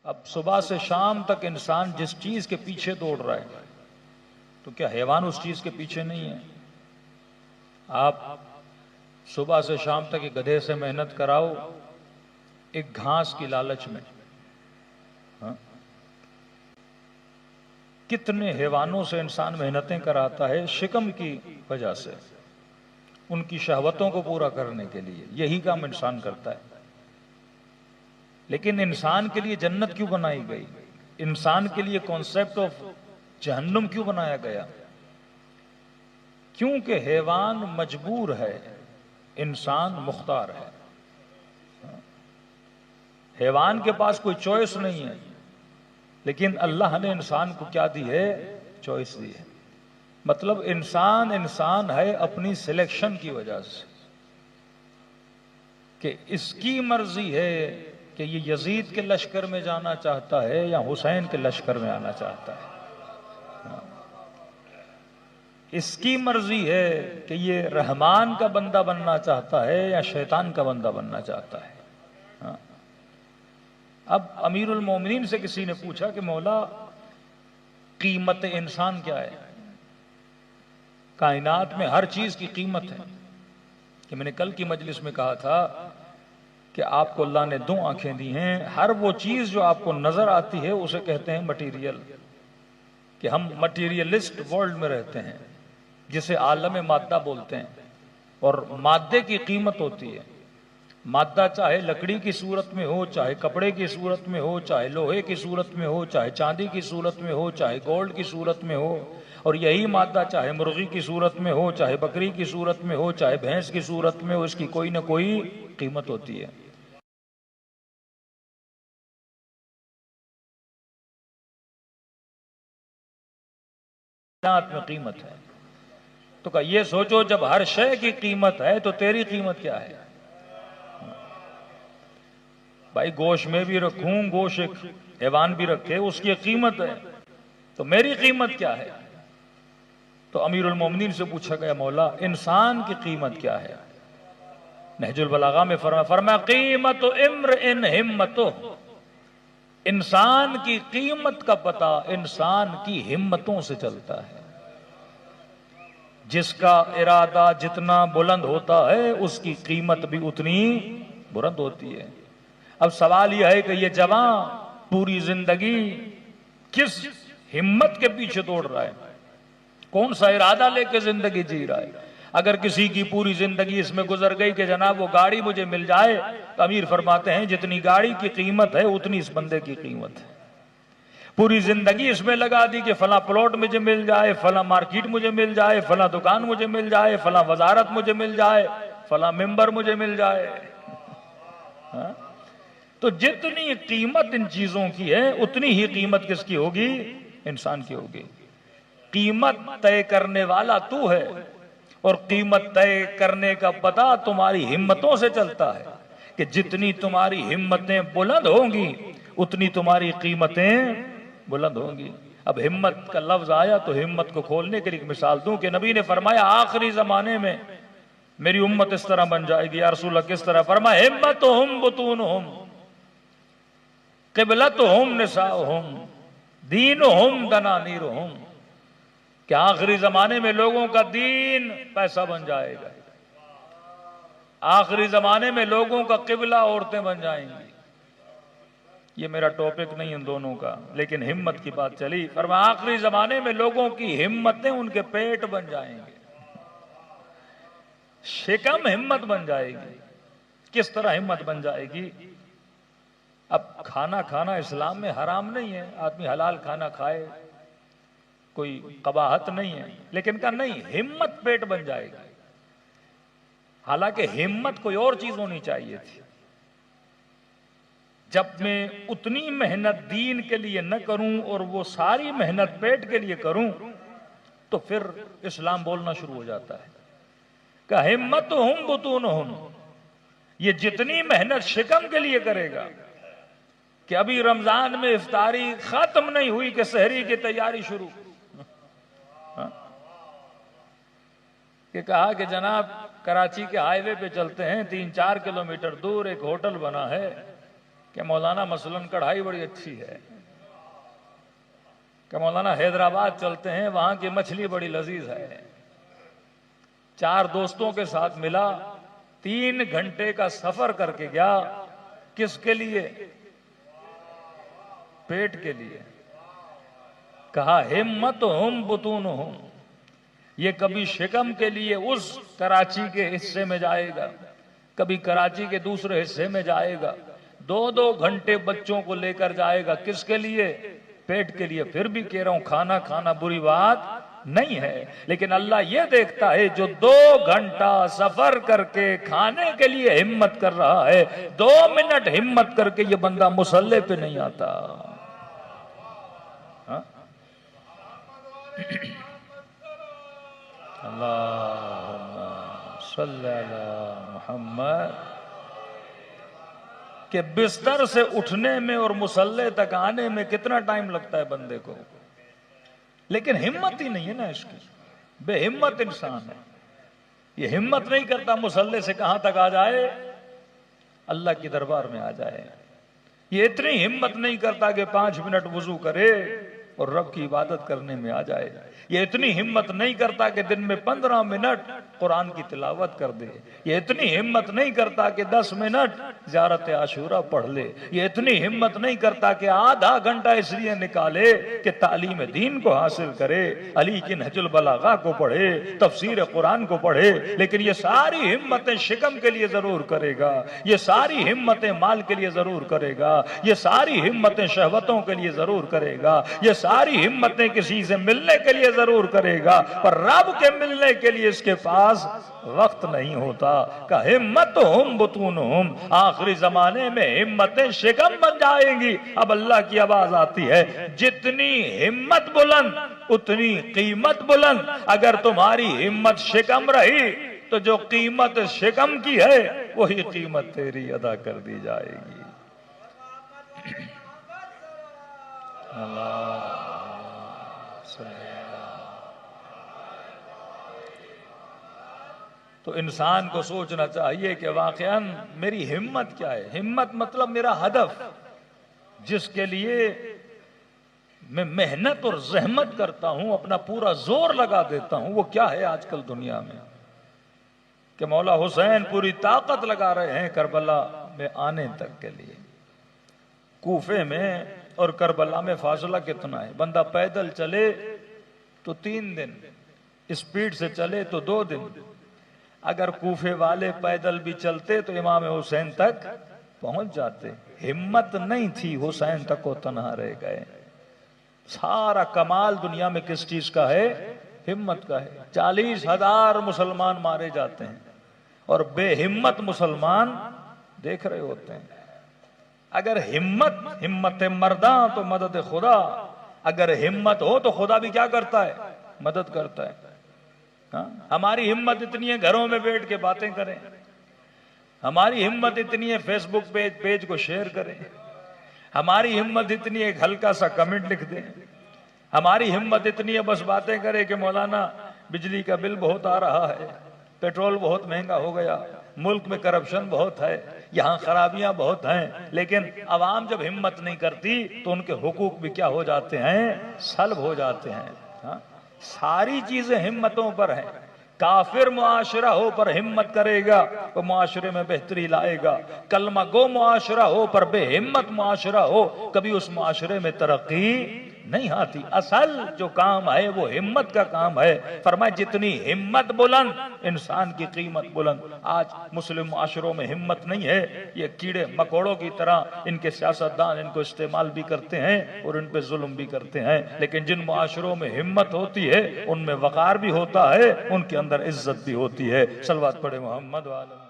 اب صبح سے شام تک انسان جس چیز کے پیچھے دوڑ رہا ہے تو کیا حیوان اس چیز کے پیچھے نہیں ہے؟ آپ صبح سے شام تک ایک گدھے سے محنت کراؤ ایک گھاس کی لالچ میں، کتنے حیوانوں سے انسان محنتیں کراتا ہے شکم کی وجہ سے، ان کی شہوتوں کو پورا کرنے کے لیے یہی کام انسان کرتا ہے۔ لیکن انسان کے لیے جنت کیوں بنائی گئی؟ انسان کے لیے کانسیپٹ آف جہنم کیوں بنایا گیا؟ کیونکہ حیوان مجبور ہے، انسان مختار ہے۔ حیوان کے پاس کوئی چوائس نہیں ہے، لیکن اللہ نے انسان کو کیا دی ہے؟ چوائس دی ہے۔ مطلب انسان ہے اپنی سلیکشن کی وجہ سے، کہ اس کی مرضی ہے کہ یہ یزید کے لشکر میں جانا چاہتا ہے یا حسین کے لشکر میں آنا چاہتا ہے۔ اس کی مرضی ہے کہ یہ رحمان کا بندہ بننا چاہتا ہے یا شیطان کا بندہ بننا چاہتا ہے۔ اب امیر المومنین سے کسی نے پوچھا کہ مولا قیمت انسان کیا ہے؟ کائنات میں ہر چیز کی قیمت ہے، کہ میں نے کل کی مجلس میں کہا تھا کہ آپ کو اللہ نے دو آنکھیں دی ہیں، ہر وہ چیز جو آپ کو نظر آتی ہے اسے کہتے ہیں مٹیریل، کہ ہم مٹیریلسٹ ورلڈ میں رہتے ہیں جسے عالم مادہ بولتے ہیں، اور مادے کی قیمت ہوتی ہے۔ مادہ چاہے لکڑی کی صورت میں ہو، چاہے کپڑے کی صورت میں ہو، چاہے لوہے کی صورت میں ہو، چاہے چاندی کی صورت میں ہو، چاہے گولڈ کی صورت میں ہو، اور یہی مادہ چاہے مرغی کی صورت میں ہو، چاہے بکری کی صورت میں ہو، چاہے بھینس کی صورت میں ہو، اس کی کوئی نہ کوئی قیمت ہوتی ہے۔ میں قیمت ہے تو کہ یہ سوچو جب ہر شے کی قیمت ہے تو تیری قیمت کیا ہے؟ بھائی گوشت میں بھی رکھوں، گوشت ایک حیوان بھی رکھے، اس کی قیمت ہے، تو میری قیمت کیا ہے؟ تو امیر المومنین سے پوچھا گیا مولا انسان کی قیمت کیا ہے؟ نہج البلاغہ میں فرمایا قیمت امرئ ہمتہ، انسان کی قیمت کا پتہ انسان کی ہمتوں سے چلتا ہے۔ جس کا ارادہ جتنا بلند ہوتا ہے اس کی قیمت بھی اتنی بلند ہوتی ہے۔ اب سوال یہ ہے کہ یہ جوان پوری زندگی کس ہمت کے پیچھے دوڑ رہا ہے؟ کون سا ارادہ لے کے زندگی جی رہا ہے؟ اگر کسی کی پوری زندگی اس میں گزر گئی کہ جناب وہ گاڑی مجھے مل جائے، تو امیر فرماتے ہیں جتنی گاڑی کی قیمت ہے اتنی اس بندے کی قیمت ہے۔ پوری زندگی اس میں لگا دی کہ فلاں پلاٹ مجھے مل جائے، فلاں مارکیٹ مجھے مل جائے، فلاں دکان مجھے مل جائے، فلاں وزارت مجھے مل جائے، فلاں ممبر مجھے مل جائے۔ تو جتنی قیمت ان چیزوں کی ہے اتنی ہی قیمت کس کی ہوگی؟ انسان کی ہوگی۔ قیمت طے کرنے والا تو ہے، اور قیمت طے کرنے کا پتہ تمہاری ہمتوں سے چلتا ہے، کہ جتنی تمہاری ہمتیں بلند ہوں گی اتنی تمہاری قیمتیں بلند ہوں گی۔ اب ہمت کا لفظ آیا تو ہمت کو کھولنے کے لیے ایک مثال دوں کہ نبی نے فرمایا آخری زمانے میں میری امت اس طرح بن جائے گی۔ یا رسول اللہ کس طرح؟ فرمایا ہمتہم بطونہم، قبلتہم نساؤہم، دینہم دنانیرہم، کہ آخری زمانے میں لوگوں کا دین پیسہ بن جائے گا، آخری زمانے میں لوگوں کا قبلہ عورتیں بن جائیں گی۔ یہ میرا ٹاپک نہیں ان دونوں کا، لیکن ہمت کی بات چلی۔ فرمایا آخری زمانے میں لوگوں کی ہمتیں ان کے پیٹ بن جائیں گے، شکم ہمت بن جائے گی۔ کس طرح ہمت بن جائے گی؟ اب کھانا کھانا اسلام میں حرام نہیں ہے، آدمی حلال کھانا کھائے، کوئی قباحت نہیں ہے، لیکن کہا نہیں ہمت پیٹ بن جائے گی۔ حالانکہ ہمت کوئی اور چیز ہونی چاہیے تھی۔ جب میں اتنی محنت دین کے لیے نہ کروں اور وہ ساری محنت پیٹ کے لیے کروں تو پھر اسلام بولنا شروع ہو جاتا ہے کہ ہمتہم بطونہم، یہ جتنی محنت شکم کے لیے کرے گا، کہ ابھی رمضان میں افطاری ختم نہیں ہوئی کہ سحری کی تیاری شروع، کہ کہا کہ جناب کراچی کے ہائی وے پہ چلتے ہیں، 3-4 کلومیٹر دور ایک ہوٹل بنا ہے، کہ مولانا مثلاً کڑھائی بڑی اچھی ہے، کہ مولانا حیدرآباد چلتے ہیں وہاں کی مچھلی بڑی لذیذ ہے۔ 4 دوستوں کے ساتھ ملا، 3 گھنٹے کا سفر کر کے گیا، کس کے لیے؟ پیٹ کے لیے۔ کہا ہمتہم بطونہم، یہ کبھی شکم کے لیے اس کراچی کے حصے میں جائے گا، کبھی کراچی کے دوسرے حصے میں جائے گا، 2 گھنٹے بچوں کو لے کر جائے گا، کس کے لیے؟ پیٹ کے لیے۔ پھر بھی کہہ رہا ہوں کھانا کھانا بری بات نہیں ہے، لیکن اللہ یہ دیکھتا ہے جو 2 گھنٹہ سفر کر کے کھانے کے لیے ہمت کر رہا ہے، 2 منٹ ہمت کر کے یہ بندہ مصلی پہ نہیں آتا۔ اللہم صلی علی محمد۔ کہ بستر سے اٹھنے میں اور مصلی تک آنے میں کتنا ٹائم لگتا ہے بندے کو، لیکن ہمت ہی نہیں ہے نا اس کی، بے ہمت انسان ہے، یہ ہمت نہیں کرتا مصلی سے کہاں تک آ جائے، اللہ کی دربار میں آ جائے۔ یہ اتنی ہمت نہیں کرتا کہ 5 منٹ وضو کرے اور رب کی عبادت کرنے میں آ جائے، یہ اتنی ہمت نہیں کرتا کہ دن میں 15 منٹ قرآن کی تلاوت کر دے، یہ اتنی ہمت نہیں کرتا کہ 10 منٹ زیارت عاشورہ پڑھ لے، یہ اتنی ہمت نہیں کرتا کہ آدھا گھنٹہ اس لیے نکالے کہ تعلیم دین کو حاصل کرے، علی کی نہج البلاغہ کو پڑھے، تفسیر قرآن کو پڑھے۔ لیکن یہ ساری ہمتیں شکم کے لیے ضرور کرے گا، یہ ساری ہمتیں مال کے لیے ضرور کرے گا، یہ ساری ہمتیں شہوتوں کے لیے ضرور کرے گا، یہ ساری ہمتیں کسی سے ملنے کے لیے ضرور کرے گا، پر رب کے ملنے کے لیے اس کے پاس وقت نہیں ہوتا۔ کہ ہمتہم بطونہم، آخری زمانے میں ہمتیں شکم بن جائیں گی۔ اب اللہ کی آواز آتی ہے، جتنی ہمت بلند اتنی قیمت بلند، اگر تمہاری ہمت شکم رہی تو جو قیمت شکم کی ہے وہی قیمت تیری ادا کر دی جائے گی۔ تو انسان کو سوچنا چاہیے کہ واقعاً میری ہمت کیا ہے۔ ہمت مطلب میرا ہدف، جس کے لیے میں محنت اور زحمت کرتا ہوں، اپنا پورا زور لگا دیتا ہوں، وہ کیا ہے آج کل دنیا میں؟ کہ مولا حسین پوری طاقت لگا رہے ہیں کربلا میں آنے تک کے لیے۔ کوفے میں اور کربلا میں فاصلہ کتنا ہے؟ بندہ پیدل چلے تو 3 دن، اسپیڈ سے چلے تو 2 دن۔ اگر کوفے والے پیدل بھی چلتے تو امام حسین تک پہنچ جاتے، ہمت نہیں تھی، حسین تک وہ تنہا رہ گئے۔ سارا کمال دنیا میں کس چیز کا ہے؟ ہمت کا ہے۔ 40,000 مسلمان مارے جاتے ہیں اور بے ہمت مسلمان دیکھ رہے ہوتے ہیں۔ اگر ہمت مرداں تو مدد خدا، اگر ہمت ہو تو خدا بھی کیا کرتا ہے؟ مدد کرتا ہے۔ ہماری ہمت اتنی ہے گھروں میں بیٹھ کے باتیں کریں، ہماری ہمت اتنی ہے فیس بک پیج کو شیئر کریں، ہماری ہمت اتنی ہے ایک ہلکا سا کمنٹ لکھ دیں، ہماری ہمت اتنی ہے بس باتیں کریں کہ مولانا بجلی کا بل بہت آ رہا ہے، پیٹرول بہت مہنگا ہو گیا، ملک میں کرپشن بہت ہے، یہاں خرابیاں بہت ہیں۔ لیکن عوام جب ہمت نہیں کرتی تو ان کے حقوق بھی کیا ہو جاتے ہیں؟ سلب ہو جاتے ہیں۔ ساری چیزیں ہمتوں پر ہیں۔ کافر معاشرہ ہو پر ہمت کرے گا وہ معاشرے میں بہتری لائے گا، کلمہ گو معاشرہ ہو پر بے ہمت معاشرہ ہو کبھی اس معاشرے میں ترقی نہیں آتی۔ اصل جو کام ہے وہ ہمت کا کام ہے۔ فرمایا جتنی ہمت بلند انسان کی قیمت بلند۔ آج مسلم معاشروں میں ہمت نہیں ہے، یہ کیڑے مکوڑوں کی طرح ان کے سیاستدان ان کو استعمال بھی کرتے ہیں اور ان پہ ظلم بھی کرتے ہیں۔ لیکن جن معاشروں میں ہمت ہوتی ہے ان میں وقار بھی ہوتا ہے، ان کے اندر عزت بھی ہوتی ہے۔ صلوات پڑھے محمد وعلی